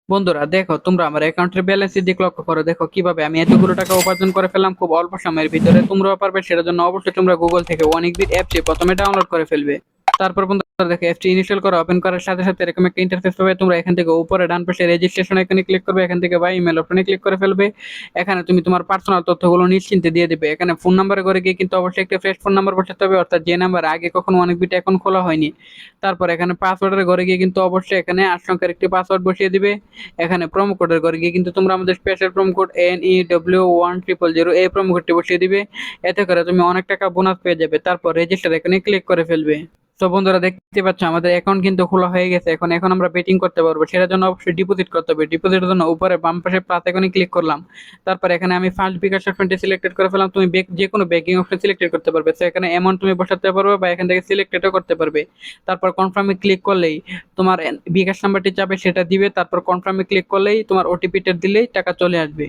বন্ধুরা দেখো, তোমরা আমার অ্যাকাউন্টের ব্যালেন্সের দিক লক্ষ্য করো। দেখো কিভাবে আমি এতগুলো টাকা উপার্জন করে ফেললাম খুব অল্প সময়ের ভিতরে। তোমরাও পারবে, সেটার জন্য অবশ্যই তোমরা গুগল থেকে অনেকবিট অ্যাপটি প্রথমে ডাউনলোড করে ফেলবে। তারপর বন্ধুরা দেখো, অ্যাপটি ইনস্টল করা ওপেন করার সাথে সাথে এরকম একটা ইন্টারফেস পাবে। তোমরা এখান থেকে উপরে ডান পাশে রেজিস্ট্রেশন এখানে ক্লিক করবে, এখান থেকে বা ইমেল অপশনে ক্লিক করে ফেলবে। এখানে তুমি তোমার পার্সোনাল তথ্যগুলো নিশ্চিন্তে দিয়ে দিবে। এখানে ফোন নাম্বারে করে গিয়ে কিন্তু অবশ্যই একটা ফ্রেশ ফোন নাম্বার বসাতে হবে, অর্থাৎ যে নাম্বার আগে কখনো অনেকবিট অ্যাকাউন্ট খোলা হয়নি। তারপর এখানে পাসওয়ার্ডের ঘরে গিয়ে কিন্তু অবশ্যই এখানে 8 সংখ্যার একটি পাসওয়ার্ড বসিয়ে দিবে। এখানে প্রোমো কোডের ঘরে গিয়ে কিন্তু তোমরা আমাদের স্পেশাল প্রোমো কোড NEW1000 এই প্রোমো কোডটি বসিয়ে দিবে। এতে করে তুমি অনেক টাকা বোনাস পেয়ে যাবে। তারপর রেজিস্টার এখানে ক্লিক করে ফেলবে। তো বন্ধুরা দেখতে পাচ্ছ আমাদের অ্যাকাউন্ট কিন্তু খোলা হয়ে গেছে। এখন আমরা বেটিং করতে পারবো। সেটার জন্য অবশ্যই ডিপোজিট করতে হবে। ডিপোজিটের জন্য উপরে বাম পাশে প্লাস আইকনে ক্লিক করলাম। তারপর এখানে আমি ফার্স্ট বিকাশ অপশনটি সিলেক্টেড করে ফেললাম। তুমি যে কোনো ব্যাংকিং অপশন সিলেক্টেড করতে পারবে। তো এখানে অ্যামাউন্ট তুমি বসাতে পারবে বা এখান থেকে সিলেক্টেডও করতে পারবে। তারপর কনফার্মে ক্লিক করলেই তোমার বিকাশ নাম্বারটি চাবে সেটা দিবে। তারপর কনফার্মে ক্লিক করলেই তোমার ওটিপিটা দিলেই টাকা চলে আসবে।